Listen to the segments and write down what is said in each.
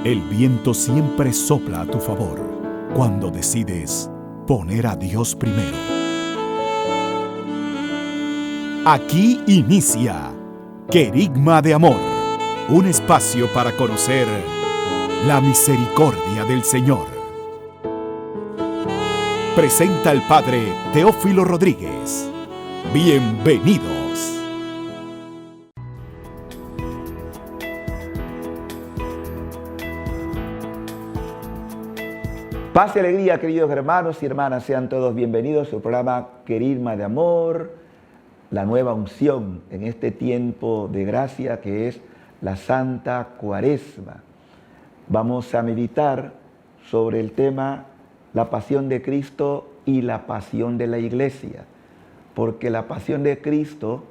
El viento siempre sopla a tu favor cuando decides poner a Dios primero. Aquí inicia Querigma de Amor, un espacio para conocer la misericordia del Señor. Presenta el Padre Teófilo Rodríguez. Bienvenidos. Paz y alegría, queridos hermanos y hermanas, sean todos bienvenidos a su programa Querigma de Amor, la nueva unción en este tiempo de gracia que es la Santa Cuaresma. Vamos a meditar sobre el tema la pasión de Cristo y la pasión de la Iglesia, porque la pasión de Cristo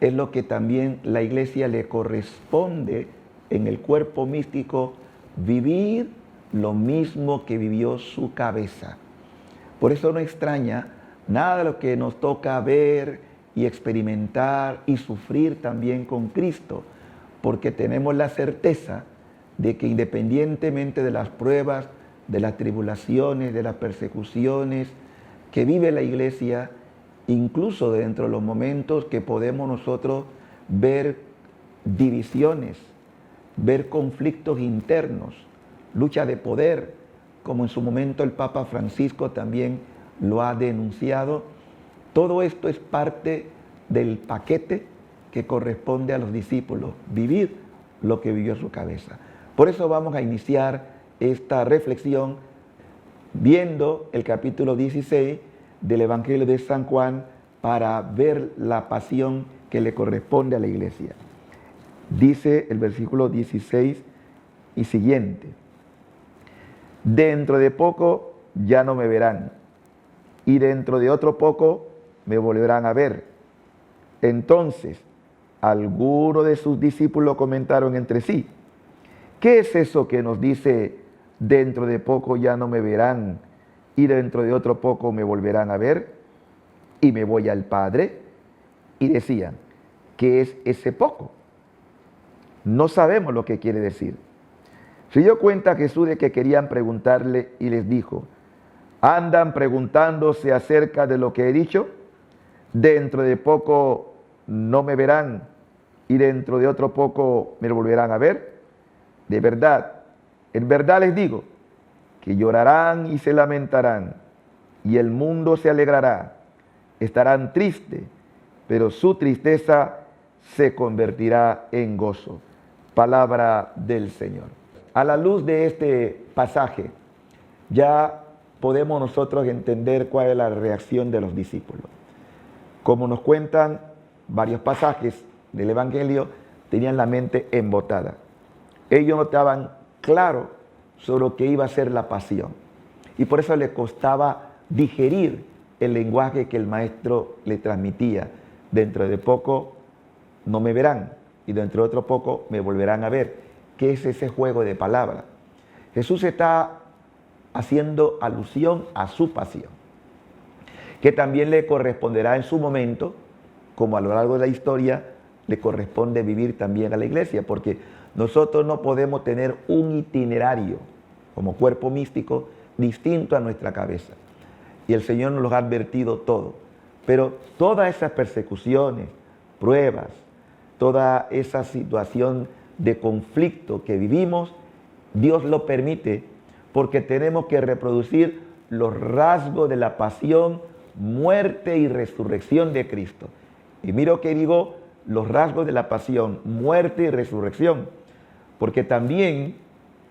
es lo que también la Iglesia le corresponde en el cuerpo místico vivir lo mismo que vivió su cabeza. Por eso no extraña nada de lo que nos toca ver y experimentar y sufrir también con Cristo, porque tenemos la certeza de que independientemente de las pruebas, de las tribulaciones, de las persecuciones que vive la Iglesia, incluso dentro de los momentos que podemos nosotros ver divisiones, ver conflictos internos, lucha de poder, como en su momento el Papa Francisco también lo ha denunciado. Todo esto es parte del paquete que corresponde a los discípulos, vivir lo que vivió su cabeza. Por eso vamos a iniciar esta reflexión viendo el capítulo 16 del Evangelio de San Juan para ver la pasión que le corresponde a la Iglesia. Dice el versículo 16 y siguiente: dentro de poco ya no me verán, y dentro de otro poco me volverán a ver. Entonces, algunos de sus discípulos comentaron entre sí: ¿qué es eso que nos dice, dentro de poco ya no me verán, y dentro de otro poco me volverán a ver, y me voy al Padre? Y decían: ¿qué es ese poco? No sabemos lo que quiere decir. Se dio cuenta Jesús de que querían preguntarle y les dijo: ¿andan preguntándose acerca de lo que he dicho? Dentro de poco no me verán y dentro de otro poco me volverán a ver. De verdad, en verdad les digo que llorarán y se lamentarán y el mundo se alegrará. Estarán tristes, pero su tristeza se convertirá en gozo. Palabra del Señor. A la luz de este pasaje, ya podemos nosotros entender cuál es la reacción de los discípulos. Como nos cuentan varios pasajes del Evangelio, tenían la mente embotada. Ellos no estaban claros sobre lo que iba a ser la pasión. Y por eso les costaba digerir el lenguaje que el Maestro le transmitía. Dentro de poco no me verán y dentro de otro poco me volverán a ver. ¿Qué es ese juego de palabras? Jesús está haciendo alusión a su pasión, que también le corresponderá en su momento, como a lo largo de la historia le corresponde vivir también a la Iglesia, porque nosotros no podemos tener un itinerario como cuerpo místico distinto a nuestra cabeza. Y el Señor nos lo ha advertido todo. Pero todas esas persecuciones, pruebas, toda esa situación de conflicto que vivimos, Dios lo permite porque tenemos que reproducir los rasgos de la pasión, muerte y resurrección de Cristo. Y miro que digo los rasgos de la pasión, muerte y resurrección, porque también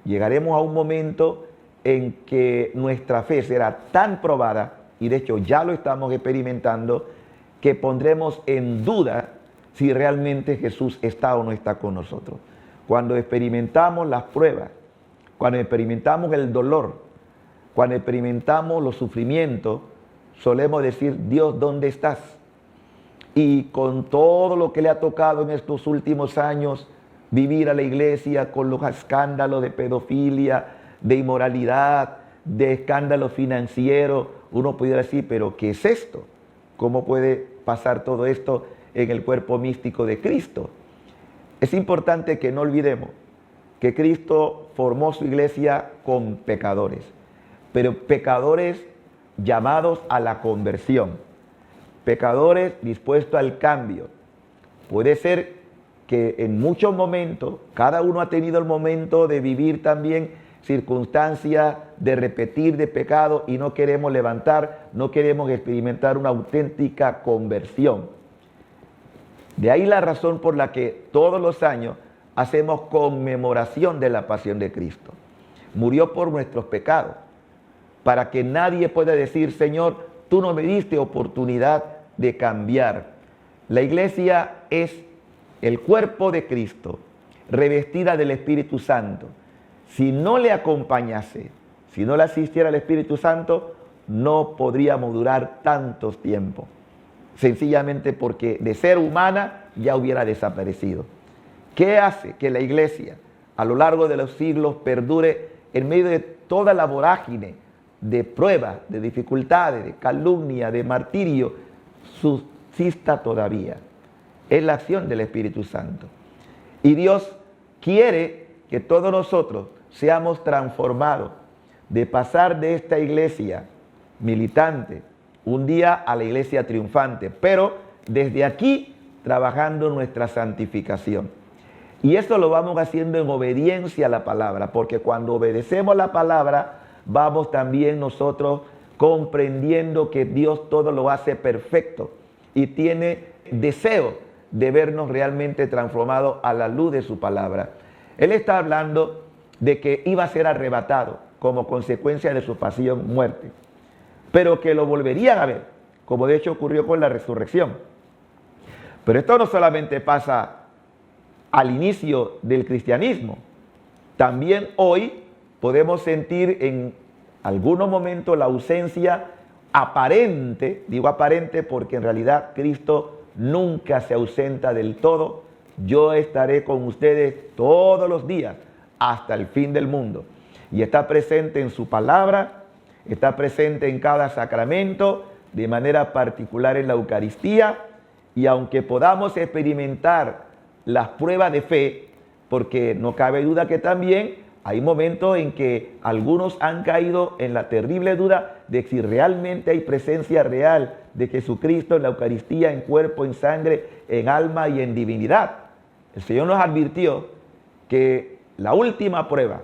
llegaremos a un momento en que nuestra fe será tan probada, y de hecho ya lo estamos experimentando, que pondremos en duda si realmente Jesús está o no está con nosotros. Cuando experimentamos las pruebas, cuando experimentamos el dolor, cuando experimentamos los sufrimientos, solemos decir: Dios, ¿dónde estás? Y con todo lo que le ha tocado en estos últimos años vivir a la Iglesia, con los escándalos de pedofilia, de inmoralidad, de escándalos financieros, uno pudiera decir: ¿pero qué es esto? ¿Cómo puede pasar todo esto en el cuerpo místico de Cristo? Es importante que no olvidemos que Cristo formó su iglesia con pecadores, pero pecadores llamados a la conversión, pecadores dispuestos al cambio. Puede ser que en muchos momentos, cada uno ha tenido el momento de vivir también circunstancias de repetir de pecado y no queremos levantar, no queremos experimentar una auténtica conversión. De ahí la razón por la que todos los años hacemos conmemoración de la pasión de Cristo. Murió por nuestros pecados, para que nadie pueda decir, Señor, tú no me diste oportunidad de cambiar. La iglesia es el cuerpo de Cristo, revestida del Espíritu Santo. Si no le acompañase, si no le asistiera el Espíritu Santo, no podríamos durar tantos tiempos. Sencillamente porque de ser humana ya hubiera desaparecido. ¿Qué hace que la iglesia a lo largo de los siglos perdure en medio de toda la vorágine de pruebas, de dificultades, de calumnia, de martirio? Subsista todavía. Es la acción del Espíritu Santo. Y Dios quiere que todos nosotros seamos transformados, de pasar de esta iglesia militante un día a la iglesia triunfante, pero desde aquí trabajando nuestra santificación. Y esto lo vamos haciendo en obediencia a la palabra, porque cuando obedecemos la palabra, vamos también nosotros comprendiendo que Dios todo lo hace perfecto y tiene deseo de vernos realmente transformados a la luz de su palabra. Él está hablando de que iba a ser arrebatado como consecuencia de su pasión, muerte, pero que lo volverían a ver, como de hecho ocurrió con la resurrección. Pero esto no solamente pasa al inicio del cristianismo, también hoy podemos sentir en algunos momentos la ausencia aparente, digo aparente porque en realidad Cristo nunca se ausenta del todo. Yo estaré con ustedes todos los días hasta el fin del mundo. Y está presente en su palabra, está presente en cada sacramento, de manera particular en la Eucaristía. Y aunque podamos experimentar las pruebas de fe, porque no cabe duda que también hay momentos en que algunos han caído en la terrible duda de si realmente hay presencia real de Jesucristo en la Eucaristía, en cuerpo, en sangre, en alma y en divinidad. El Señor nos advirtió que la última prueba,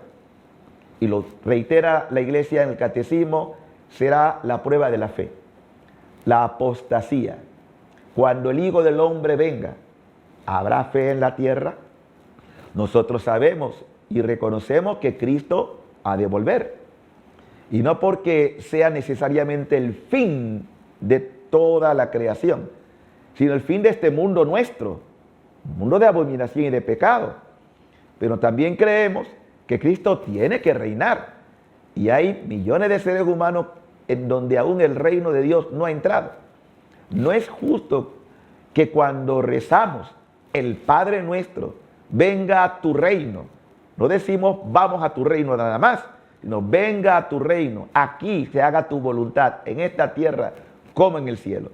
y lo reitera la Iglesia en el Catecismo, será la prueba de la fe, la apostasía. Cuando el Hijo del Hombre venga, ¿habrá fe en la tierra? Nosotros sabemos y reconocemos que Cristo ha de volver. Y no porque sea necesariamente el fin de toda la creación, sino el fin de este mundo nuestro, un mundo de abominación y de pecado. Pero también creemos que Cristo tiene que reinar. Y hay millones de seres humanos en donde aún el reino de Dios no ha entrado. No es justo que cuando rezamos el Padre nuestro, venga a tu reino, no decimos vamos a tu reino nada más, sino venga a tu reino, aquí se haga tu voluntad, en esta tierra como en el cielo.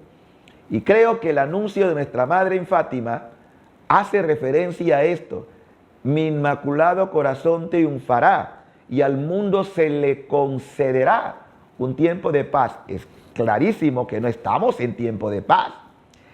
Y creo que el anuncio de nuestra Madre en Fátima hace referencia a esto. Mi inmaculado corazón triunfará y al mundo se le concederá un tiempo de paz. Es clarísimo que no estamos en tiempo de paz.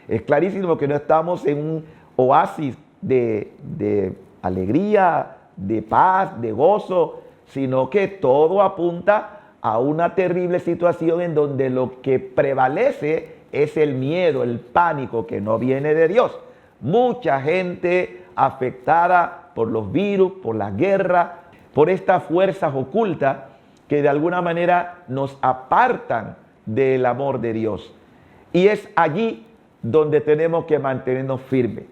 Es clarísimo que no estamos en un oasis de alegría, de paz, de gozo, sino que todo apunta a una terrible situación en donde lo que prevalece es el miedo, el pánico que no viene de Dios. Mucha gente afectada por los virus, por la guerra, por estas fuerzas ocultas que de alguna manera nos apartan del amor de Dios. Y es allí donde tenemos que mantenernos firmes,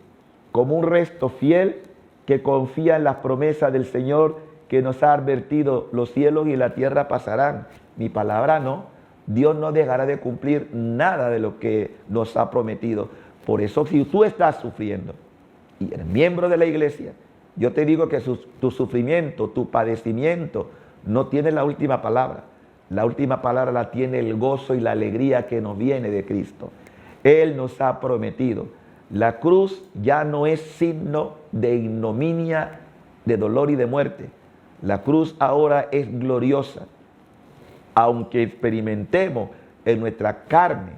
como un resto fiel que confía en las promesas del Señor que nos ha advertido: los cielos y la tierra pasarán, mi palabra no. Dios no dejará de cumplir nada de lo que nos ha prometido. Por eso, si tú estás sufriendo y eres miembro de la iglesia, yo te digo que tu sufrimiento, tu padecimiento no tiene la última palabra. La última palabra la tiene el gozo y la alegría que nos viene de Cristo. Él nos ha prometido. La cruz ya no es signo de ignominia de dolor y de muerte. La cruz ahora es gloriosa. Aunque experimentemos en nuestra carne,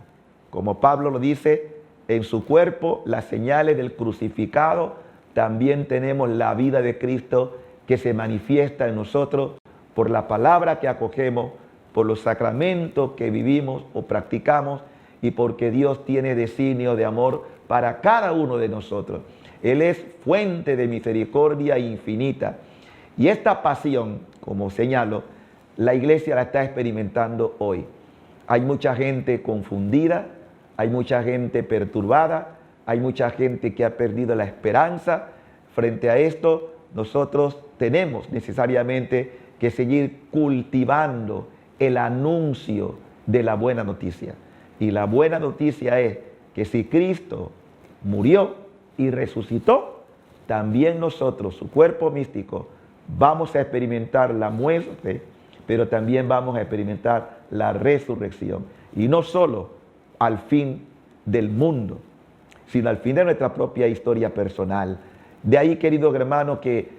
como Pablo lo dice, en su cuerpo las señales del crucificado, también tenemos la vida de Cristo que se manifiesta en nosotros por la palabra que acogemos, por los sacramentos que vivimos o practicamos y porque Dios tiene designio de amor para cada uno de nosotros. Él es fuente de misericordia infinita. Y esta pasión, como señalo, la iglesia la está experimentando hoy. Hay mucha gente confundida, hay mucha gente perturbada, hay mucha gente que ha perdido la esperanza. Frente a esto, nosotros tenemos necesariamente que seguir cultivando el anuncio de la buena noticia. Y la buena noticia es que si Cristo murió y resucitó, también nosotros, su cuerpo místico, vamos a experimentar la muerte, pero también vamos a experimentar la resurrección. Y no solo al fin del mundo, sino al fin de nuestra propia historia personal. De ahí, queridos hermanos, que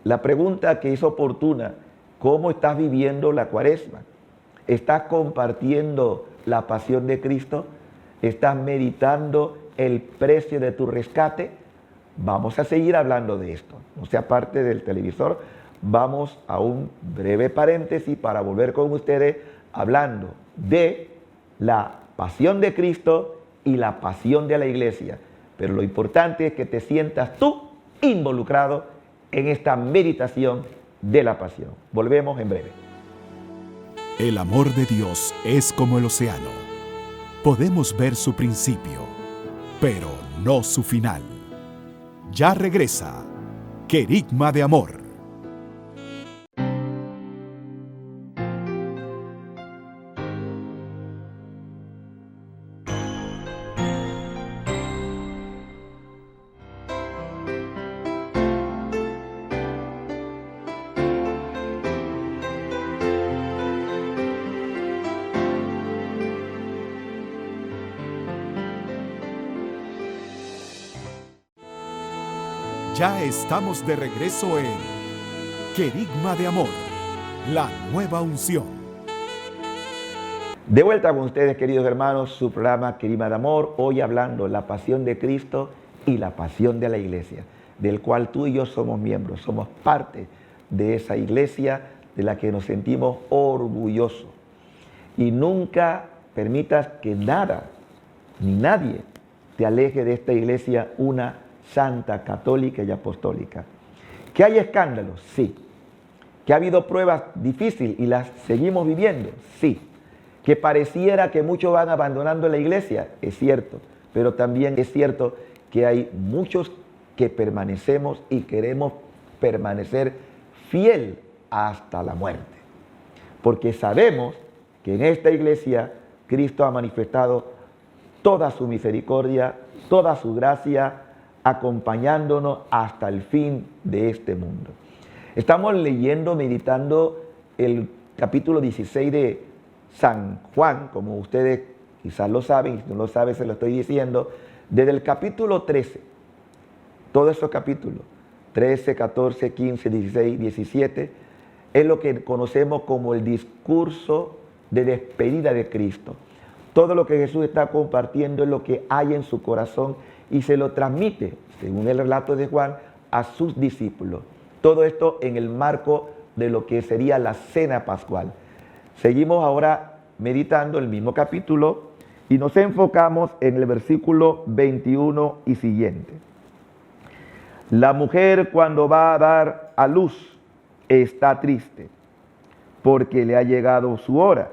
la pregunta que es oportuna: ¿cómo estás viviendo la Cuaresma? ¿Estás compartiendo la pasión de Cristo? ¿Estás meditando el precio de tu rescate? Vamos a seguir hablando de esto. No sea parte del televisor. Vamos a un breve paréntesis para volver con ustedes hablando de la pasión de Cristo y la pasión de la iglesia. Pero lo importante es que te sientas tú involucrado en esta meditación de la pasión. Volvemos en breve. El amor de Dios es como el océano. Podemos ver su principio, pero no su final. Ya regresa Querigma de Amor. Ya estamos de regreso en Querigma de Amor, la nueva unción. De vuelta con ustedes, queridos hermanos, su programa Querigma de Amor, hoy hablando la pasión de Cristo y la pasión de la iglesia, del cual tú y yo somos miembros, somos parte de esa iglesia de la que nos sentimos orgullosos. Y nunca permitas que nada ni nadie te aleje de esta iglesia una santa, católica y apostólica. ¿Que hay escándalos? Sí. ¿Que ha habido pruebas difíciles y las seguimos viviendo? Sí. ¿Que pareciera que muchos van abandonando la iglesia? Es cierto. Pero también es cierto que hay muchos que permanecemos y queremos permanecer fiel hasta la muerte. Porque sabemos que en esta iglesia Cristo ha manifestado toda su misericordia, toda su gracia, acompañándonos hasta el fin de este mundo. Estamos leyendo, meditando el capítulo 16 de San Juan, como ustedes quizás lo saben, y si no lo saben se lo estoy diciendo, desde el capítulo 13, todos esos capítulos, 13, 14, 15, 16, 17, es lo que conocemos como el discurso de despedida de Cristo. Todo lo que Jesús está compartiendo es lo que hay en su corazón y se lo transmite, según el relato de Juan, a sus discípulos. Todo esto en el marco de lo que sería la cena pascual. Seguimos ahora meditando el mismo capítulo y nos enfocamos en el versículo 21 y siguiente. La mujer, cuando va a dar a luz, está triste porque le ha llegado su hora.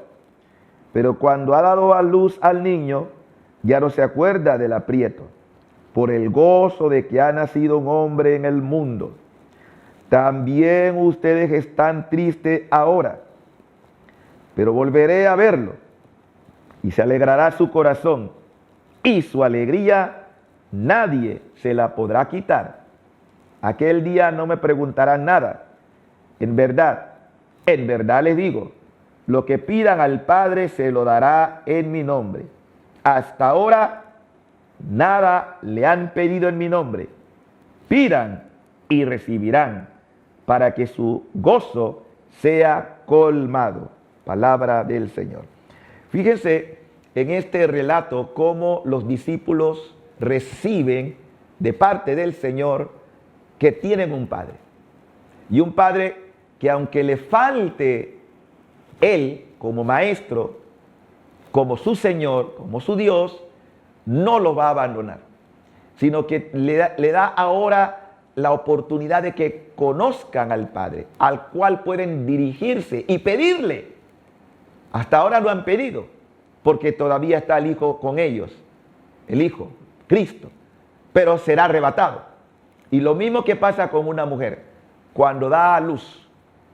Pero cuando ha dado a luz al niño, ya no se acuerda del aprieto, por el gozo de que ha nacido un hombre en el mundo. También ustedes están tristes ahora, pero volveré a verlo, y se alegrará su corazón, y su alegría nadie se la podrá quitar. Aquel día no me preguntarán nada. En verdad les digo, lo que pidan al Padre se lo dará en mi nombre. Hasta ahora nada le han pedido en mi nombre. Pidan y recibirán, para que su gozo sea colmado. Palabra del Señor. Fíjense en este relato cómo los discípulos reciben de parte del Señor que tienen un Padre. Y un Padre que aunque le falte Él como Maestro, como su Señor, como su Dios, no lo va a abandonar, sino que le da ahora la oportunidad de que conozcan al Padre, al cual pueden dirigirse y pedirle. Hasta ahora lo han pedido, porque todavía está el Hijo con ellos, el Hijo, Cristo, pero será arrebatado. Y lo mismo que pasa con una mujer, cuando da a luz,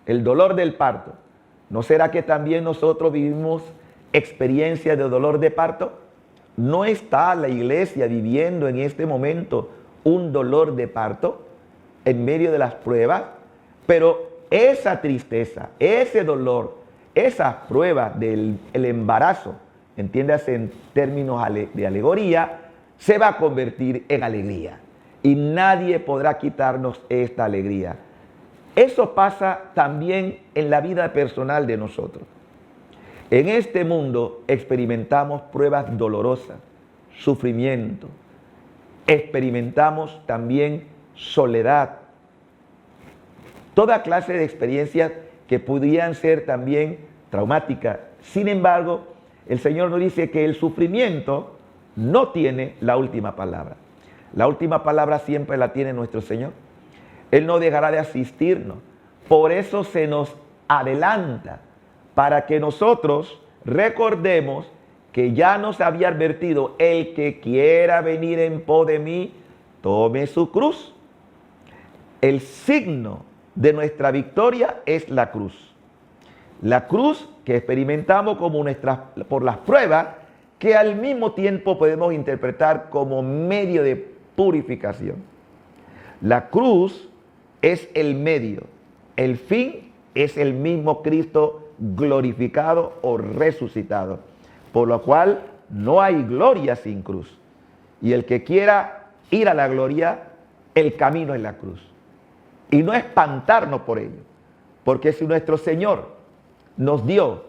el dolor del parto, ¿no será que también nosotros vivimos experiencias de dolor de parto? ¿No está la iglesia viviendo en este momento un dolor de parto en medio de las pruebas? Pero esa tristeza, ese dolor, esa prueba del embarazo, entiéndase en términos de alegoría, se va a convertir en alegría. Y nadie podrá quitarnos esta alegría. Eso pasa también en la vida personal de nosotros. En este mundo experimentamos pruebas dolorosas, sufrimiento. Experimentamos también soledad. Toda clase de experiencias que pudieran ser también traumáticas. Sin embargo, el Señor nos dice que el sufrimiento no tiene la última palabra. La última palabra siempre la tiene nuestro Señor. Él no dejará de asistirnos. Por eso se nos adelanta, para que nosotros recordemos que ya nos había advertido: el que quiera venir en pos de mí, tome su cruz. El signo de nuestra victoria es la cruz. La cruz que experimentamos como por las pruebas, que al mismo tiempo podemos interpretar como medio de purificación. La cruz es el medio, el fin es el mismo Cristo glorificado o resucitado, por lo cual no hay gloria sin cruz. Y el que quiera ir a la gloria, el camino es la cruz. Y no espantarnos por ello, porque si nuestro Señor nos dio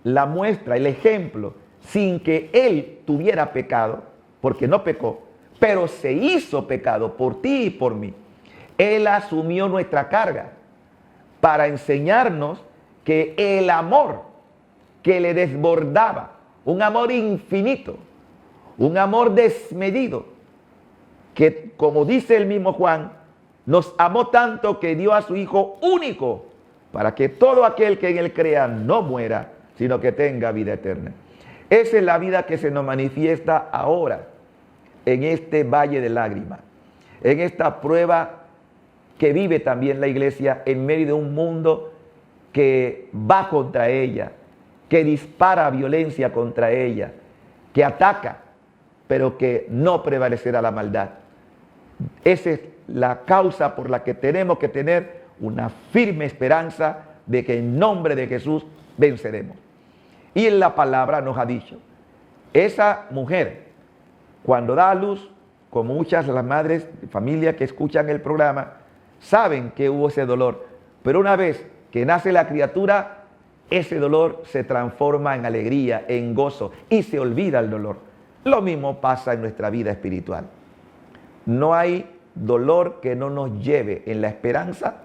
la muestra, el ejemplo, sin que Él tuviera pecado, porque no pecó, pero se hizo pecado por ti y por mí. Él asumió nuestra carga para enseñarnos que el amor que le desbordaba, un amor infinito, un amor desmedido, que como dice el mismo Juan, nos amó tanto que dio a su Hijo único, para que todo aquel que en Él crea no muera, sino que tenga vida eterna. Esa es la vida que se nos manifiesta ahora, en este valle de lágrimas, en esta prueba que vive también la iglesia en medio de un mundo que va contra ella, que dispara violencia contra ella, que ataca, pero que no prevalecerá la maldad. Esa es la causa por la que tenemos que tener una firme esperanza de que en nombre de Jesús venceremos. Y en la palabra nos ha dicho, esa mujer, cuando da a luz, como muchas de las madres de familia que escuchan el programa, saben que hubo ese dolor, pero una vez que nace la criatura, ese dolor se transforma en alegría, en gozo, y se olvida el dolor. Lo mismo pasa en nuestra vida espiritual. No hay dolor que no nos lleve en la esperanza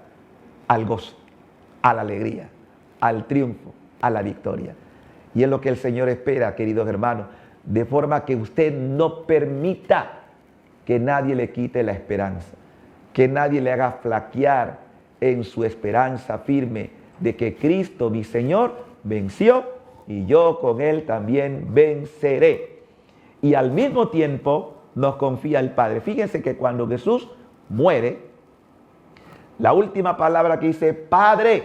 al gozo, a la alegría, al triunfo, a la victoria. Y es lo que el Señor espera, queridos hermanos, de forma que usted no permita que nadie le quite la esperanza, que nadie le haga flaquear en su esperanza firme de que Cristo, mi Señor, venció y yo con Él también venceré. Y al mismo tiempo nos confía el Padre. Fíjense que cuando Jesús muere, la última palabra que dice: Padre,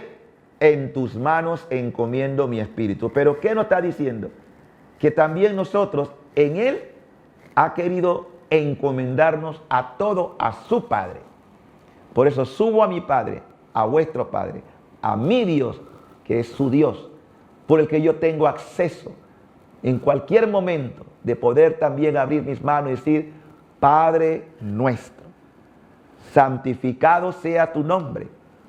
en tus manos encomiendo mi espíritu. Pero ¿qué nos está diciendo? Que también nosotros en Él ha querido encomendarnos a todo a su Padre. Por eso subo a mi Padre, a vuestro Padre, a mi Dios, que es su Dios, por el que yo tengo acceso en cualquier momento de poder también abrir mis manos y decir: Padre nuestro, santificado sea tu nombre,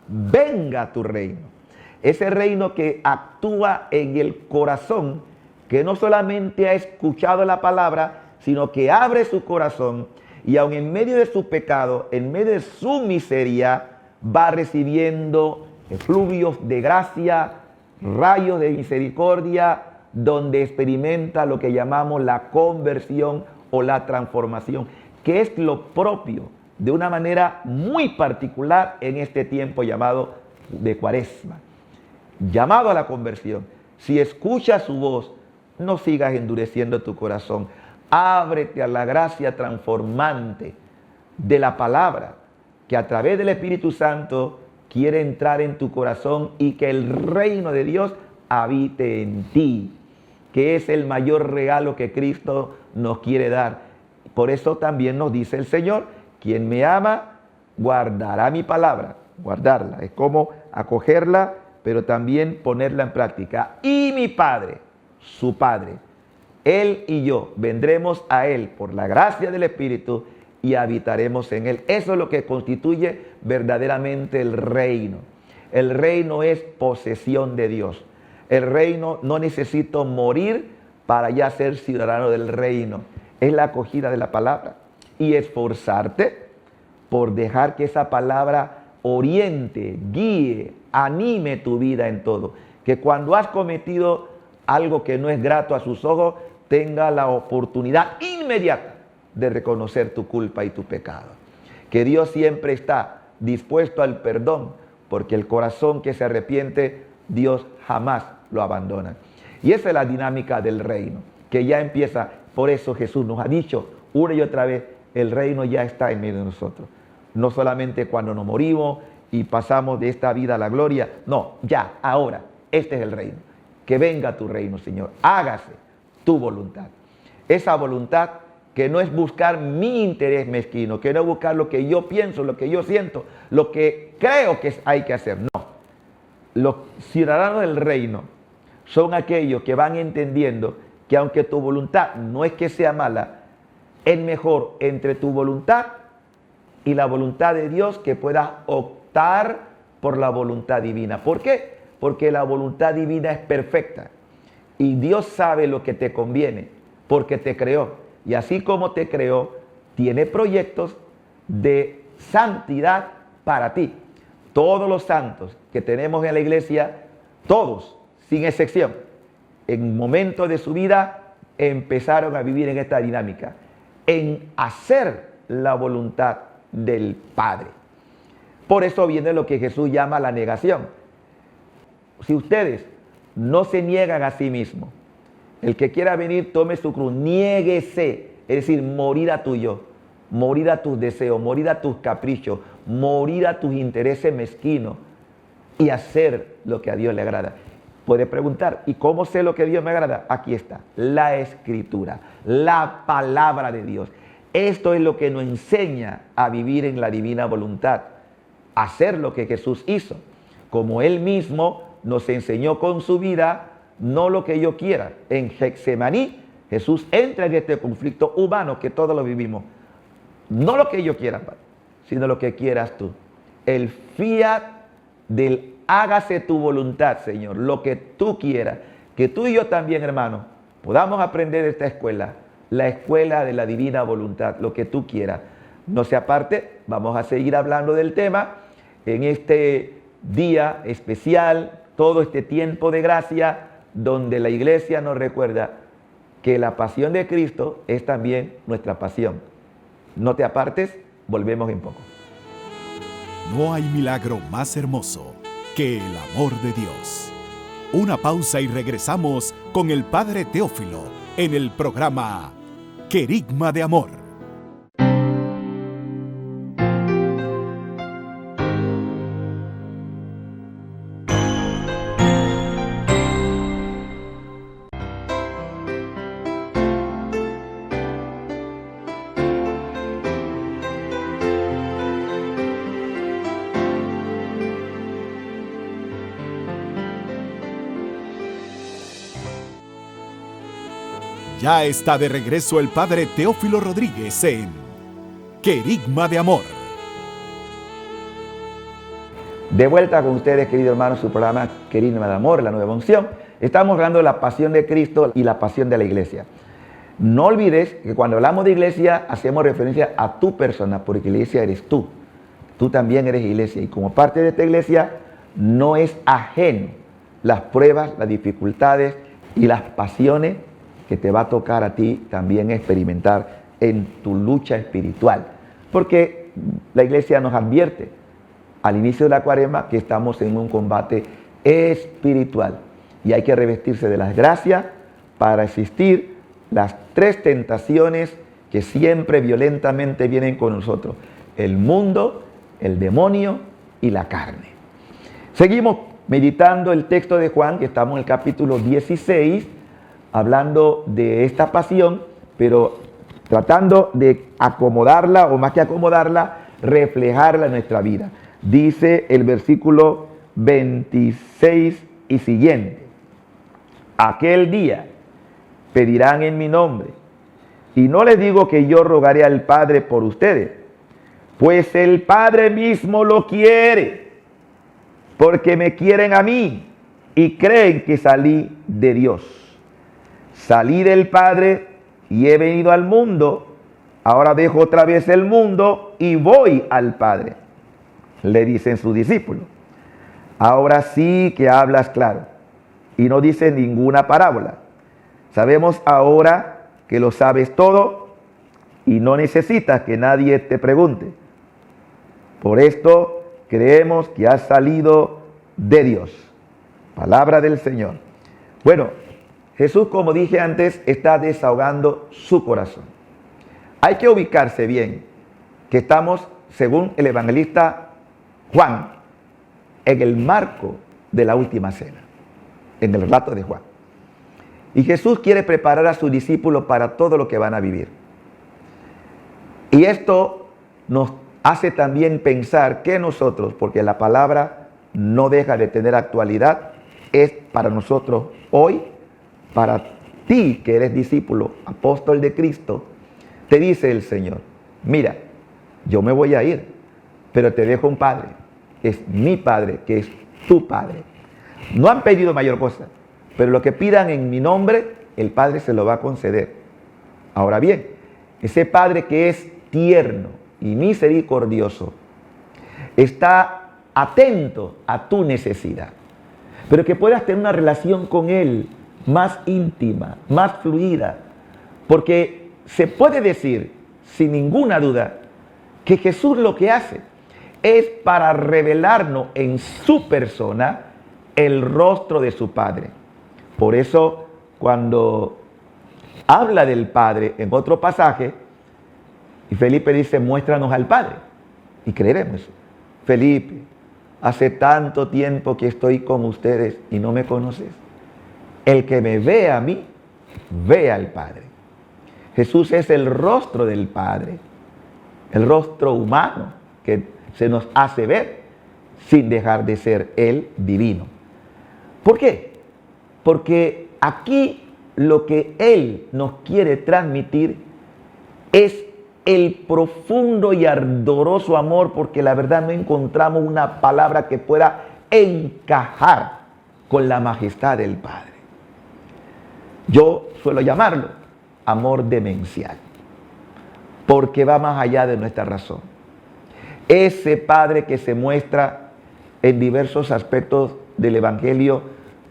venga tu reino. Ese reino que actúa en el corazón, que no solamente ha escuchado la palabra, sino que abre su corazón y aun en medio de su pecado, en medio de su miseria, va recibiendo efluvios de gracia, rayos de misericordia, donde experimenta lo que llamamos la conversión o la transformación, que es lo propio de una manera muy particular en este tiempo llamado de Cuaresma. Llamado a la conversión. Si escuchas su voz, no sigas endureciendo tu corazón. Ábrete a la gracia transformante de la palabra, que a través del Espíritu Santo quiere entrar en tu corazón y que el reino de Dios habite en ti, que es el mayor regalo que Cristo nos quiere dar. Por eso también nos dice el Señor: quien me ama, guardará mi palabra. Guardarla es como acogerla, pero también ponerla en práctica. Y mi Padre, su Padre, Él y yo vendremos a Él por la gracia del Espíritu y habitaremos en Él. Eso es lo que constituye verdaderamente el reino. El reino es posesión de Dios. El reino no necesito morir para ya ser ciudadano del reino. Es la acogida de la palabra y esforzarte por dejar que esa palabra oriente, guíe, anime tu vida en todo. Que cuando has cometido algo que no es grato a sus ojos, tenga la oportunidad inmediata de reconocer tu culpa y tu pecado. Que Dios siempre está dispuesto al perdón, porque el corazón que se arrepiente, Dios jamás lo abandona. Y esa es la dinámica del reino, que ya empieza. Por eso Jesús nos ha dicho una y otra vez, el reino ya está en medio de nosotros. No solamente cuando nos morimos y pasamos de esta vida a la gloria, no, ya, ahora, este es el reino. Que venga tu reino, Señor, hágase tu voluntad. Esa voluntad que no es buscar mi interés mezquino, que no es buscar lo que yo pienso, lo que yo siento, lo que creo que hay que hacer, no. Los ciudadanos del reino son aquellos que van entendiendo que aunque tu voluntad no es que sea mala, es mejor entre tu voluntad y la voluntad de Dios que puedas optar por la voluntad divina. ¿Por qué? Porque la voluntad divina es perfecta y Dios sabe lo que te conviene porque te creó. Y así como te creó, tiene proyectos de santidad para ti. Todos los santos que tenemos en la iglesia, todos, sin excepción, en momentos de su vida empezaron a vivir en esta dinámica, en hacer la voluntad del Padre. Por eso viene lo que Jesús llama la negación. Si ustedes no se niegan a sí mismos, el que quiera venir, tome su cruz, niéguese, es decir, morir a tu yo, morir a tus deseos, morir a tus caprichos, morir a tus intereses mezquinos y hacer lo que a Dios le agrada. Puede preguntar, ¿y cómo sé lo que a Dios me agrada? Aquí está, la Escritura, la palabra de Dios. Esto es lo que nos enseña a vivir en la divina voluntad, hacer lo que Jesús hizo, como Él mismo nos enseñó con su vida, no lo que yo quiera. En Getsemaní, Jesús entra en este conflicto humano que todos lo vivimos. No lo que yo quiera, Padre, sino lo que quieras tú. El fiat del hágase tu voluntad, Señor, lo que tú quieras. Que tú y yo también, hermano, podamos aprender de esta escuela, la escuela de la divina voluntad, lo que tú quieras. No se aparte, vamos a seguir hablando del tema en este día especial, todo este tiempo de gracia, donde la iglesia nos recuerda que la pasión de Cristo es también nuestra pasión. No te apartes, volvemos en poco. No hay milagro más hermoso que el amor de Dios. Una pausa y regresamos con el Padre Teófilo en el programa Querigma de Amor. Ya está de regreso el Padre Teófilo Rodríguez en Querigma de Amor. De vuelta con ustedes, queridos hermanos, su programa Querigma de Amor, la nueva unción. Estamos hablando de la pasión de Cristo y la pasión de la iglesia. No olvides que cuando hablamos de iglesia, hacemos referencia a tu persona, porque iglesia eres tú. Tú también eres iglesia. Y como parte de esta iglesia, no es ajeno las pruebas, las dificultades y las pasiones que te va a tocar a ti también experimentar en tu lucha espiritual. Porque la iglesia nos advierte al inicio de la cuaresma que estamos en un combate espiritual y hay que revestirse de las gracias para resistir las 3 tentaciones que siempre violentamente vienen con nosotros: el mundo, el demonio y la carne. Seguimos meditando el texto de Juan, que estamos en el capítulo 16, hablando de esta pasión, pero tratando de acomodarla, o más que acomodarla, reflejarla en nuestra vida. Dice el versículo 26 y siguiente: aquel día pedirán en mi nombre, y no les digo que yo rogaré al Padre por ustedes, pues el Padre mismo lo quiere, porque me quieren a mí y creen que salí de Dios. Salí del Padre y he venido al mundo, ahora dejo otra vez el mundo y voy al Padre. Le dicen sus discípulos: ahora sí que hablas claro y no dices ninguna parábola. Sabemos ahora que lo sabes todo y no necesitas que nadie te pregunte. Por esto creemos que has salido de Dios. Palabra del Señor. Bueno, Jesús, como dije antes, está desahogando su corazón. Hay que ubicarse bien que estamos, según el evangelista Juan, en el marco de la última cena, en el relato de Juan. Y Jesús quiere preparar a sus discípulos para todo lo que van a vivir. Y esto nos hace también pensar que nosotros, porque la palabra no deja de tener actualidad, es para nosotros hoy, para ti que eres discípulo, apóstol de Cristo, te dice el Señor: mira, yo me voy a ir, pero te dejo un Padre. Es mi Padre, que es tu Padre. No han pedido mayor cosa, pero lo que pidan en mi nombre, el Padre se lo va a conceder. Ahora bien, ese Padre que es tierno y misericordioso, está atento a tu necesidad, pero que puedas tener una relación con Él más íntima, más fluida, porque se puede decir sin ninguna duda que Jesús lo que hace es para revelarnos en su persona el rostro de su Padre. Por eso, cuando habla del Padre en otro pasaje, y Felipe dice: muéstranos al Padre, y creeremos. Felipe, hace tanto tiempo que estoy con ustedes y no me conoces. El que me ve a mí, ve al Padre. Jesús es el rostro del Padre, el rostro humano que se nos hace ver sin dejar de ser Él divino. ¿Por qué? Porque aquí lo que Él nos quiere transmitir es el profundo y ardoroso amor, porque la verdad no encontramos una palabra que pueda encajar con la majestad del Padre. Yo suelo llamarlo amor demencial, porque va más allá de nuestra razón. Ese Padre que se muestra en diversos aspectos del Evangelio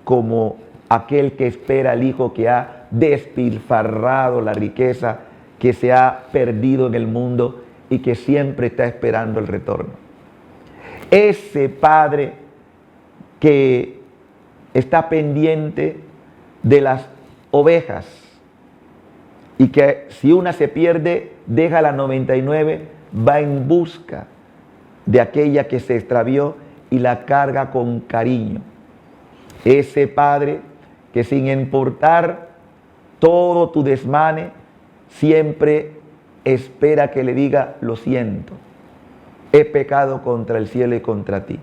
como aquel que espera al Hijo que ha despilfarrado la riqueza, que se ha perdido en el mundo y que siempre está esperando el retorno. Ese Padre que está pendiente de las ovejas y que si una se pierde, deja la 99, va en busca de aquella que se extravió y la carga con cariño. Ese Padre que sin importar todo tu desmane, siempre espera que le diga: lo siento, he pecado contra el cielo y contra ti.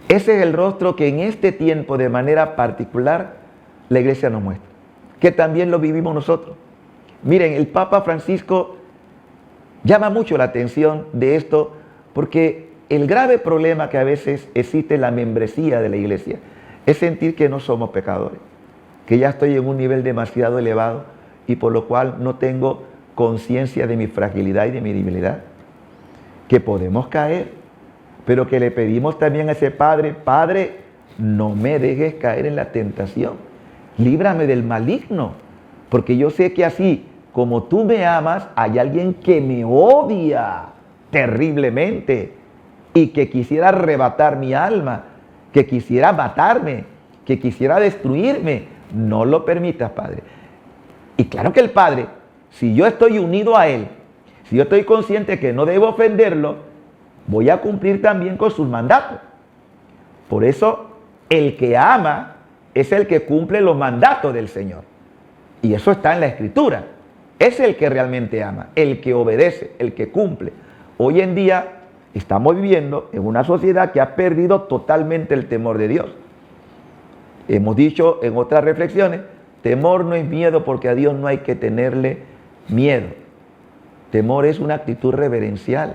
Ese es el rostro que en este tiempo de manera particular la iglesia nos muestra, que también lo vivimos nosotros. Miren, el Papa Francisco llama mucho la atención de esto, porque el grave problema que a veces existe en la membresía de la iglesia es sentir que no somos pecadores, que ya estoy en un nivel demasiado elevado y por lo cual no tengo conciencia de mi fragilidad y de mi debilidad, que podemos caer, pero que le pedimos también a ese Padre, Padre, no me dejes caer en la tentación, líbrame del maligno, porque yo sé que así como tú me amas, hay alguien que me odia terriblemente y que quisiera arrebatar mi alma, que quisiera matarme, que quisiera destruirme. No lo permitas, Padre. Y claro que el Padre, si yo estoy unido a Él, si yo estoy consciente que no debo ofenderlo, voy a cumplir también con sus mandatos. Por eso, el que ama es el que cumple los mandatos del Señor. Y eso está en la Escritura. Es el que realmente ama, el que obedece, el que cumple. Hoy en día estamos viviendo en una sociedad que ha perdido totalmente el temor de Dios. Hemos dicho en otras reflexiones, temor no es miedo porque a Dios no hay que tenerle miedo. Temor es una actitud reverencial.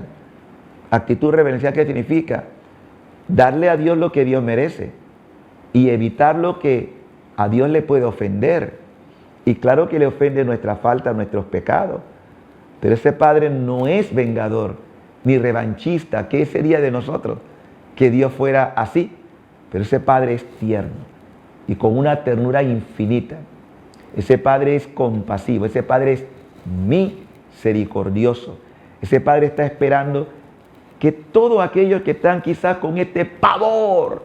Actitud reverencial, ¿qué significa? Darle a Dios lo que Dios merece y evitar lo que a Dios le puede ofender. Y claro que le ofende nuestra falta, nuestros pecados. Pero ese Padre no es vengador ni revanchista. ¿Qué sería de nosotros que Dios fuera así? Pero ese Padre es tierno y con una ternura infinita. Ese Padre es compasivo, ese Padre es misericordioso. Ese Padre está esperando que todos aquellos que están quizás con este pavor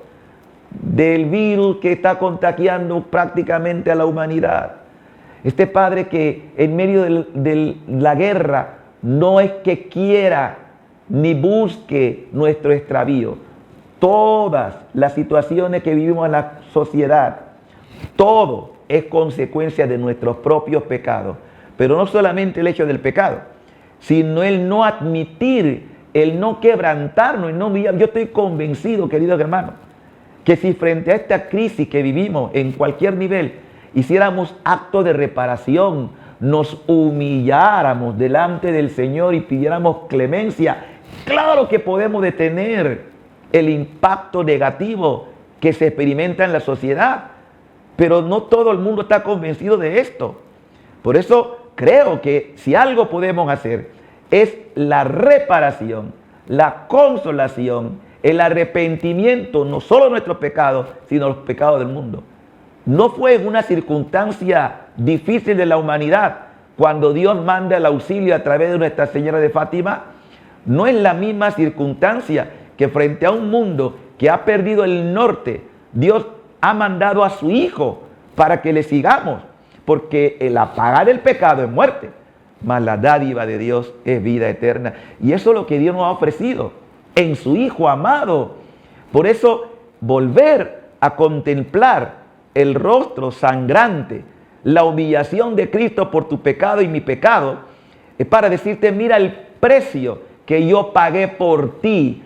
del virus que está contagiando prácticamente a la humanidad, este Padre que en medio de la guerra no es que quiera ni busque nuestro extravío. Todas las situaciones que vivimos en la sociedad, todo es consecuencia de nuestros propios pecados. Pero no solamente el hecho del pecado, sino el no admitir, el no quebrantarnos, el no humillar. Yo estoy convencido, queridos hermanos, que si frente a esta crisis que vivimos en cualquier nivel, hiciéramos acto de reparación, nos humilláramos delante del Señor y pidiéramos clemencia, claro que podemos detener el impacto negativo que se experimenta en la sociedad, pero no todo el mundo está convencido de esto. Por eso creo que si algo podemos hacer es la reparación, la consolación, el arrepentimiento, no solo de nuestros pecados, sino los pecados del mundo. No fue en una circunstancia difícil de la humanidad cuando Dios manda el auxilio a través de Nuestra Señora de Fátima. No es la misma circunstancia que frente a un mundo que ha perdido el norte, Dios ha mandado a su Hijo para que le sigamos, porque la paga del pecado es muerte, mas la dádiva de Dios es vida eterna. Y eso es lo que Dios nos ha ofrecido en su Hijo amado. Por eso, volver a contemplar el rostro sangrante, la humillación de Cristo por tu pecado y mi pecado, es para decirte, mira el precio que yo pagué por ti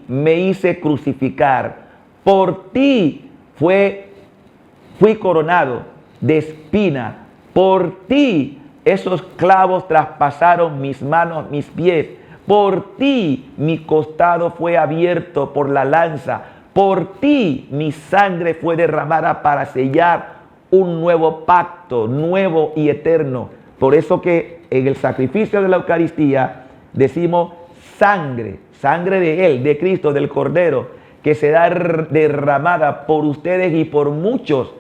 me hice crucificar, por ti fui coronado de espina, por ti esos clavos traspasaron mis manos, mis pies, por ti mi costado fue abierto por la lanza, por ti mi sangre fue derramada para sellar un nuevo pacto, nuevo y eterno. Por eso que en el sacrificio de la Eucaristía decimos sangre de Él, de Cristo, del Cordero, que será derramada por ustedes y por muchos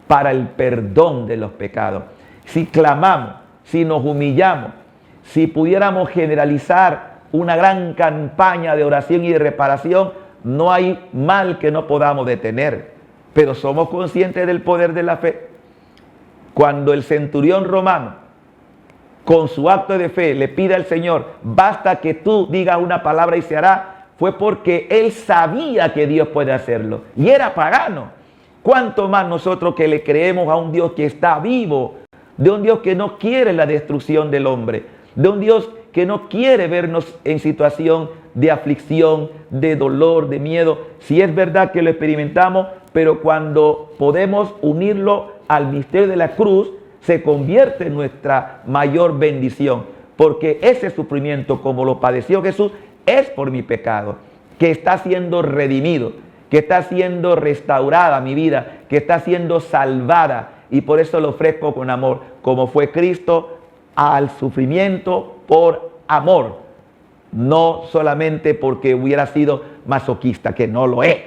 para el perdón de los pecados. Si clamamos, si nos humillamos, si pudiéramos generalizar una gran campaña de oración y de reparación, no hay mal que no podamos detener, pero somos conscientes del poder de la fe. Cuando el centurión romano, con su acto de fe, le pide al Señor, basta que tú digas una palabra y se hará, fue porque él sabía que Dios puede hacerlo, y era pagano. ¿Cuánto más nosotros que le creemos a un Dios que está vivo, de un Dios que no quiere la destrucción del hombre, de un Dios que no quiere vernos en situación de aflicción, de dolor, de miedo? Si es verdad que lo experimentamos, pero cuando podemos unirlo al misterio de la cruz, se convierte en nuestra mayor bendición, porque ese sufrimiento, como lo padeció Jesús, es por mi pecado, que está siendo redimido, que está siendo restaurada mi vida, que está siendo salvada, y por eso lo ofrezco con amor, como fue Cristo al sufrimiento por amor, no solamente porque hubiera sido masoquista, que no lo es,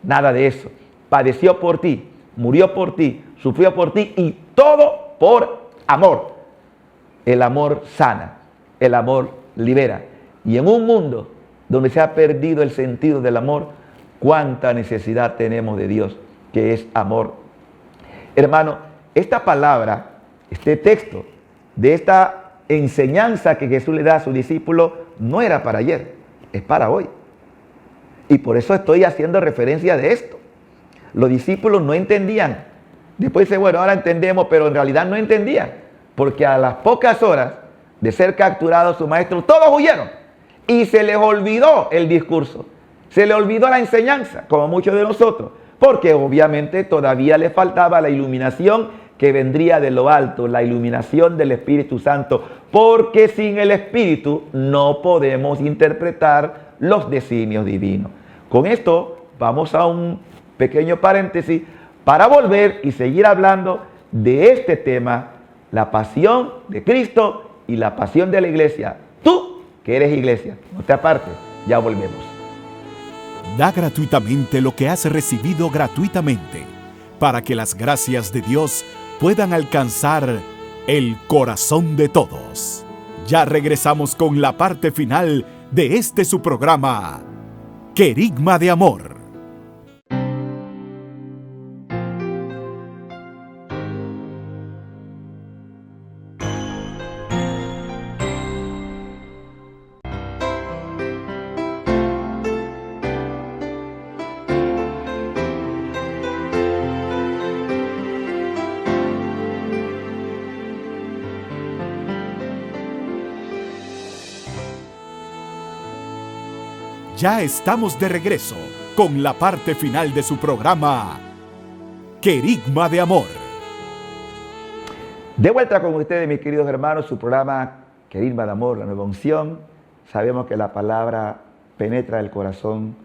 nada de eso. Padeció por ti, murió por ti, sufrió por ti, y todo por amor. El amor sana, el amor libera. Y en un mundo donde se ha perdido el sentido del amor, cuánta necesidad tenemos de Dios, que es amor. Hermano, esta palabra, este texto, de esta enseñanza que Jesús le da a sus discípulos, no era para ayer, es para hoy. Y por eso estoy haciendo referencia de esto. Los discípulos no entendían. Después dice, bueno, ahora entendemos, pero en realidad no entendían. Porque a las pocas horas de ser capturados sus maestros, todos huyeron. Y se les olvidó el discurso. Se les olvidó la enseñanza, como muchos de nosotros. Porque obviamente todavía les faltaba la iluminación que vendría de lo alto, la iluminación del Espíritu Santo. Porque sin el Espíritu no podemos interpretar los designios divinos. Con esto vamos a un pequeño paréntesis para volver y seguir hablando de este tema, la pasión de Cristo y la pasión de la iglesia. Tú que eres iglesia, no te apartes, ya volvemos. Da gratuitamente lo que has recibido gratuitamente, para que las gracias de Dios puedan alcanzar el corazón de todos. Ya regresamos con la parte final de este su programa, Querigma de Amor. Ya estamos de regreso con la parte final de su programa, Querigma de Amor. De vuelta con ustedes, mis queridos hermanos, su programa Querigma de Amor, la nueva unción. Sabemos que la palabra penetra el corazón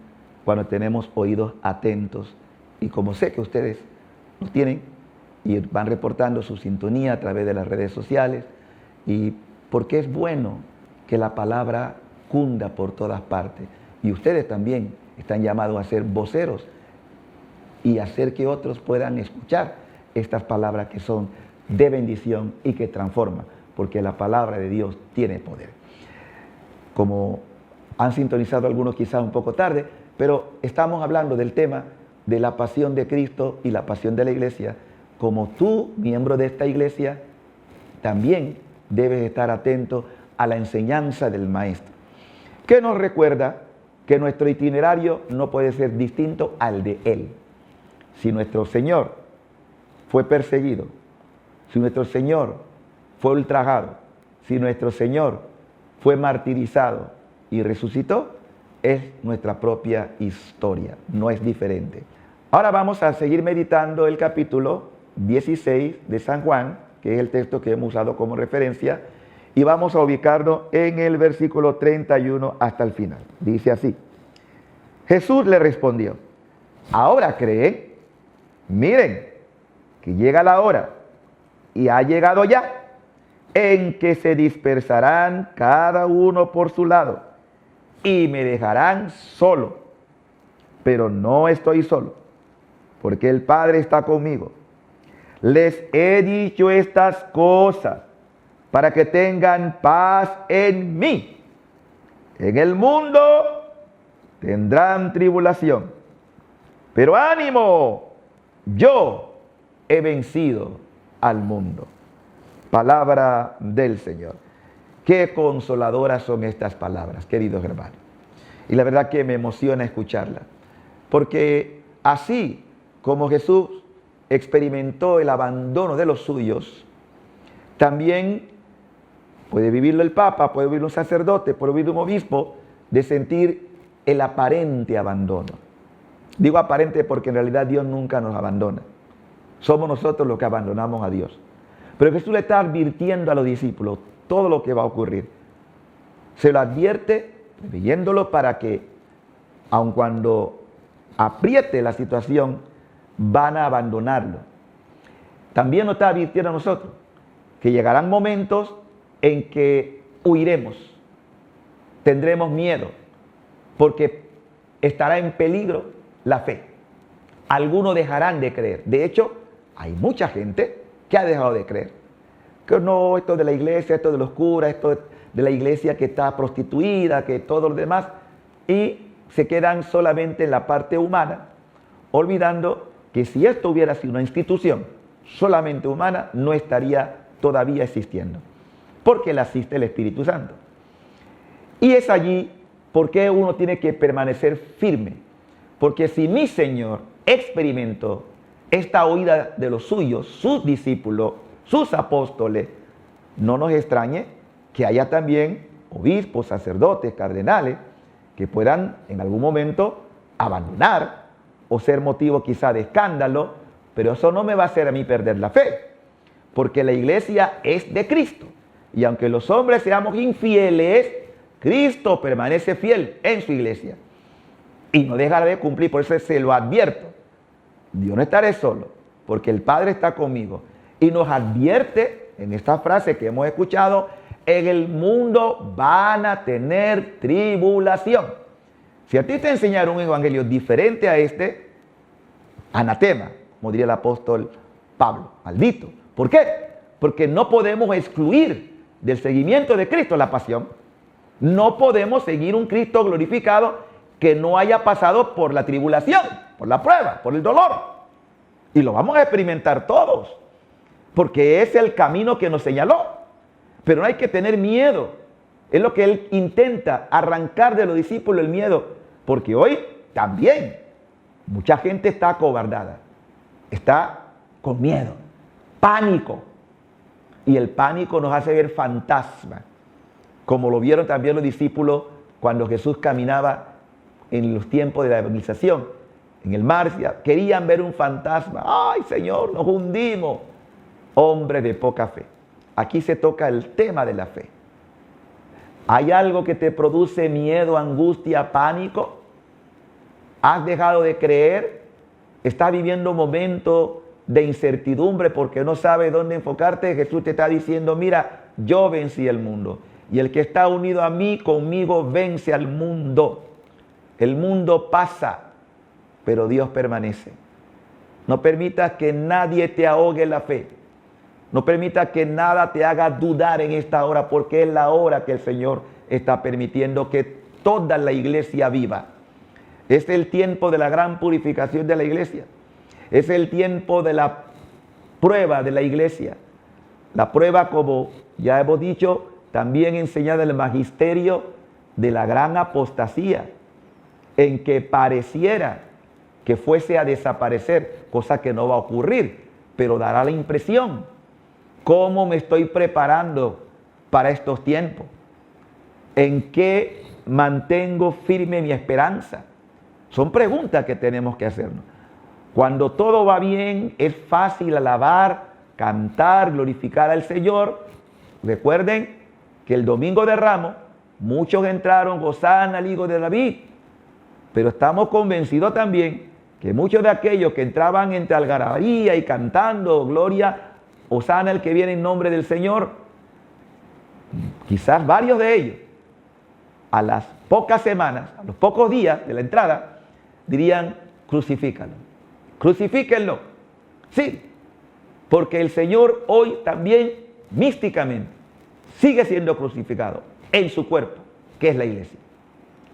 cuando tenemos oídos atentos. Y como sé que ustedes los tienen y van reportando su sintonía a través de las redes sociales, y porque es bueno que la palabra cunda por todas partes. Y ustedes también están llamados a ser voceros y hacer que otros puedan escuchar estas palabras que son de bendición y que transforman, porque la palabra de Dios tiene poder. Como han sintonizado algunos quizás un poco tarde, pero estamos hablando del tema de la pasión de Cristo y la pasión de la iglesia. Como tú, miembro de esta iglesia, también debes estar atento a la enseñanza del Maestro, que nos recuerda que nuestro itinerario no puede ser distinto al de Él. Si nuestro Señor fue perseguido, si nuestro Señor fue ultrajado, si nuestro Señor fue martirizado y resucitó, es nuestra propia historia, no es diferente. Ahora vamos a seguir meditando el capítulo 16 de San Juan, que es el texto que hemos usado como referencia, y vamos a ubicarnos en el versículo 31 hasta el final. Dice así: Jesús le respondió, ¿ahora creen? Miren, que llega la hora, y ha llegado ya, en que se dispersarán cada uno por su lado, y me dejarán solo. Pero no estoy solo, porque el Padre está conmigo. Les he dicho estas cosas para que tengan paz en mí. En el mundo tendrán tribulación, pero ánimo, yo he vencido al mundo. Palabra del Señor. Qué consoladoras son estas palabras, queridos hermanos. Y la verdad que me emociona escucharlas, porque así como Jesús experimentó el abandono de los suyos, también puede vivirlo el Papa, puede vivirlo un sacerdote, puede vivirlo un obispo, de sentir el aparente abandono. Digo aparente porque en realidad Dios nunca nos abandona. Somos nosotros los que abandonamos a Dios. Pero Jesús le está advirtiendo a los discípulos todo lo que va a ocurrir. Se lo advierte Leyéndolo para que, aun cuando apriete la situación, van a abandonarlo. También nos está advirtiendo a nosotros que llegarán momentos en que huiremos, tendremos miedo, porque estará en peligro la fe. Algunos dejarán de creer. De hecho, hay mucha gente que ha dejado de creer. Que no, esto de la iglesia, esto de los curas, esto de la iglesia que está prostituida, que todo lo demás, y se quedan solamente en la parte humana, olvidando que si esto hubiera sido una institución solamente humana, no estaría todavía existiendo, porque la asiste el Espíritu Santo. Y es allí porque uno tiene que permanecer firme, porque si mi Señor experimentó esta huida de los suyos, sus discípulos, sus apóstoles, no nos extrañe que haya también obispos, sacerdotes, cardenales, que puedan en algún momento abandonar o ser motivo quizá de escándalo, pero eso no me va a hacer a mí perder la fe, porque la iglesia es de Cristo. Y aunque los hombres seamos infieles, Cristo permanece fiel en su iglesia y no dejará de cumplir. Por eso se lo advierto: yo no estaré solo, porque el Padre está conmigo. Y nos advierte en esta frase que hemos escuchado: en el mundo van a tener tribulación. Si a ti te enseñaron un evangelio diferente a este, anatema, como diría el apóstol Pablo, maldito. ¿Por qué? Porque no podemos excluir del seguimiento de Cristo la pasión. No podemos seguir un Cristo glorificado que no haya pasado por la tribulación, por la prueba, por el dolor. Y lo vamos a experimentar todos, porque es el camino que nos señaló. Pero no hay que tener miedo. Es lo que Él intenta, arrancar de los discípulos el miedo. Porque hoy también mucha gente está acobardada, está con miedo, pánico. Y el pánico nos hace ver fantasmas, como lo vieron también los discípulos cuando Jesús caminaba en los tiempos de la evangelización en el mar. Querían ver un fantasma. ¡Ay, Señor, nos hundimos! Hombres de poca fe. Aquí se toca el tema de la fe. ¿Hay algo que te produce miedo, angustia, pánico? ¿Has dejado de creer? ¿Estás viviendo un momento de incertidumbre porque no sabes dónde enfocarte? Jesús te está diciendo: mira, yo vencí el mundo. Y el que está unido a mí, conmigo, vence al mundo. El mundo pasa, pero Dios permanece. No permitas que nadie te ahogue la fe. No permitas que nada te haga dudar en esta hora, porque es la hora que el Señor está permitiendo que toda la iglesia viva. Es el tiempo de la gran purificación de la iglesia. Es el tiempo de la prueba de la iglesia. La prueba, como ya hemos dicho, también enseñada en el magisterio, de la gran apostasía, en que pareciera que fuese a desaparecer, cosa que no va a ocurrir, pero dará la impresión. ¿Cómo me estoy preparando para estos tiempos? ¿En qué mantengo firme mi esperanza? Son preguntas que tenemos que hacernos. Cuando todo va bien, es fácil alabar, cantar, glorificar al Señor. Recuerden que el domingo de Ramos, muchos entraron, Hosana al Hijo de David. Pero estamos convencidos también que muchos de aquellos que entraban entre algarabía y cantando, gloria, Hosana el que viene en nombre del Señor, quizás varios de ellos, a las pocas semanas, a los pocos días de la entrada, dirían: crucifícalo, crucifíquenlo. Sí, porque el Señor hoy también místicamente sigue siendo crucificado en su cuerpo, que es la iglesia.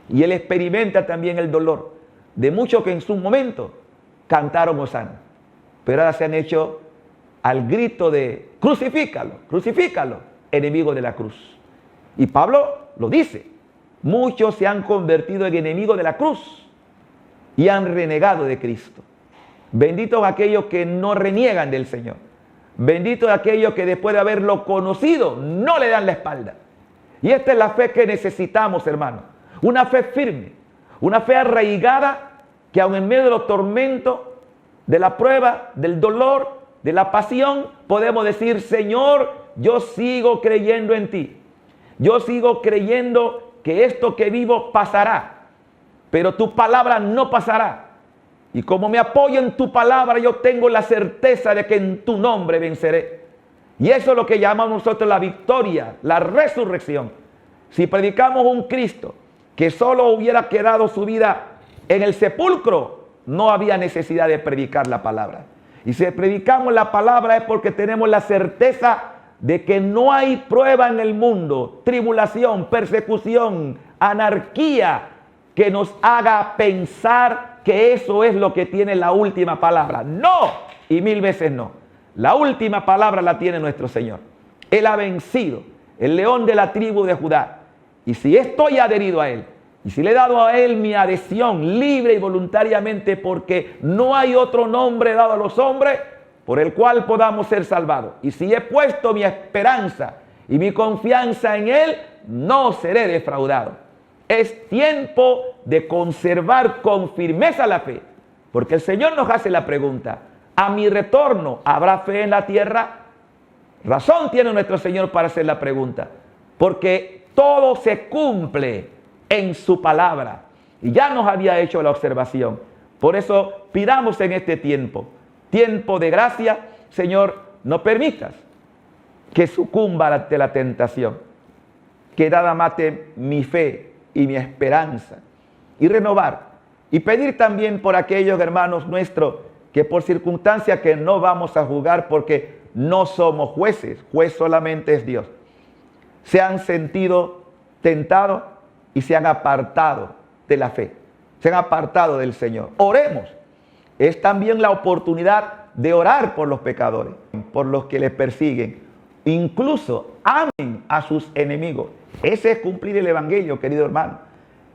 Y Él experimenta también el dolor de muchos que en su momento cantaron Hosana, pero ahora se han hecho al grito de: crucifícalo, crucifícalo, enemigo de la cruz. Y Pablo lo dice: muchos se han convertido en enemigos de la cruz y han renegado de Cristo. Benditos aquellos que no reniegan del Señor. Benditos aquellos que después de haberlo conocido no le dan la espalda. Y esta es la fe que necesitamos, hermanos. Una fe firme, una fe arraigada, que aun en medio de los tormentos, de la prueba, del dolor, de la pasión, podemos decir: Señor, yo sigo creyendo en ti. Yo sigo creyendo que esto que vivo pasará, pero tu palabra no pasará. Y como me apoyo en tu palabra, yo tengo la certeza de que en tu nombre venceré. Y eso es lo que llamamos nosotros la victoria, la resurrección. Si predicamos un Cristo que solo hubiera quedado su vida en el sepulcro, no había necesidad de predicar la palabra. Y si predicamos la palabra es porque tenemos la certeza de que no hay prueba en el mundo, tribulación, persecución, anarquía, que nos haga pensar que eso es lo que tiene la última palabra. No, y mil veces no. La última palabra la tiene nuestro Señor. Él ha vencido, el león de la tribu de Judá. Y si estoy adherido a Él, y si le he dado a Él mi adhesión libre y voluntariamente, porque no hay otro nombre dado a los hombres por el cual podamos ser salvados. Y si he puesto mi esperanza y mi confianza en Él, no seré defraudado. Es tiempo de conservar con firmeza la fe, porque el Señor nos hace la pregunta: a mi retorno, ¿habrá fe en la tierra? Razón tiene nuestro Señor para hacer la pregunta, porque todo se cumple en su palabra. Y ya nos había hecho la observación. Por eso pidamos en este tiempo de gracia: Señor, no permitas que sucumba ante la tentación, que nada mate mi fe y mi esperanza, y renovar y pedir también por aquellos hermanos nuestros que por circunstancia que no vamos a juzgar, porque no somos jueces, juez solamente es Dios, se han sentido tentados y se han apartado de la fe, se han apartado del Señor. Oremos. Es también la oportunidad de orar por los pecadores, por los que les persiguen. Incluso amen a sus enemigos. Ese es cumplir el Evangelio, querido hermano.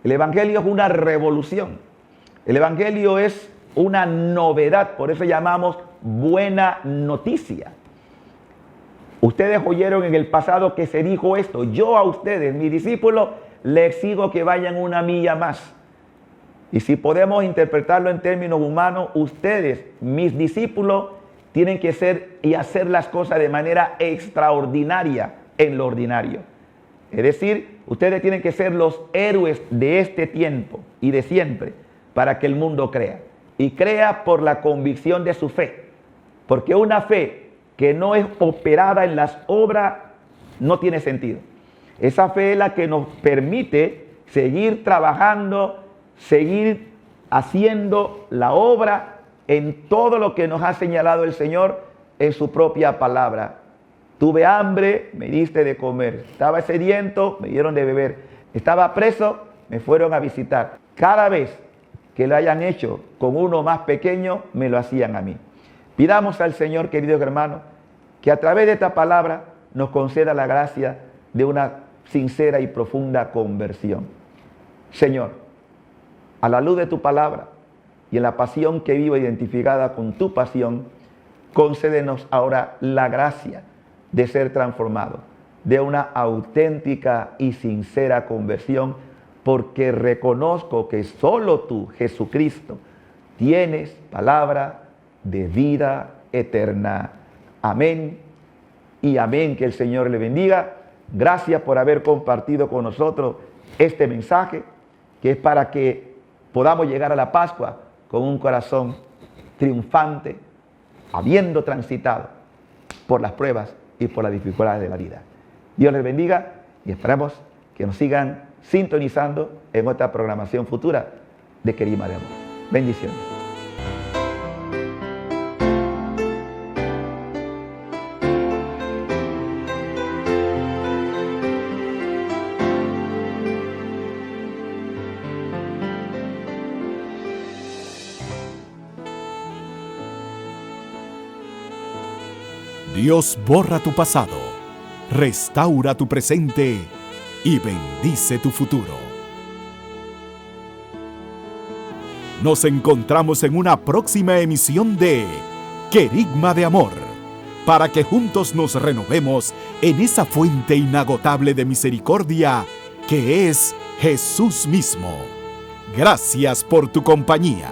El Evangelio es una revolución. El Evangelio es una novedad. Por eso llamamos buena noticia. Ustedes oyeron en el pasado que se dijo esto: yo a ustedes, mis discípulos, les exijo que vayan una milla más. Y si podemos interpretarlo en términos humanos, ustedes, mis discípulos, tienen que ser y hacer las cosas de manera extraordinaria en lo ordinario. Es decir, ustedes tienen que ser los héroes de este tiempo y de siempre, para que el mundo crea. Y crea por la convicción de su fe. Porque una fe que no es operada en las obras no tiene sentido. Esa fe es la que nos permite seguir trabajando, seguir haciendo la obra en todo lo que nos ha señalado el Señor en su propia palabra. Tuve hambre, me diste de comer. Estaba sediento, me dieron de beber. Estaba preso, me fueron a visitar. Cada vez que lo hayan hecho con uno más pequeño, me lo hacían a mí. Pidamos al Señor, queridos hermanos, que a través de esta palabra nos conceda la gracia de una sincera y profunda conversión. Señor, a la luz de tu palabra y en la pasión que vivo identificada con tu pasión, concédenos ahora la gracia de ser transformados, de una auténtica y sincera conversión, porque reconozco que solo tú, Jesucristo, tienes palabra de vida eterna. Amén y amén. Que el Señor le bendiga. Gracias por haber compartido con nosotros este mensaje, que es para que podamos llegar a la Pascua con un corazón triunfante, habiendo transitado por las pruebas y por las dificultades de la vida. Dios les bendiga y esperamos que nos sigan sintonizando en otra programación futura de Querigma de Amor. Bendiciones. Dios borra tu pasado, restaura tu presente y bendice tu futuro. Nos encontramos en una próxima emisión de Querigma de Amor, para que juntos nos renovemos en esa fuente inagotable de misericordia que es Jesús mismo. Gracias por tu compañía.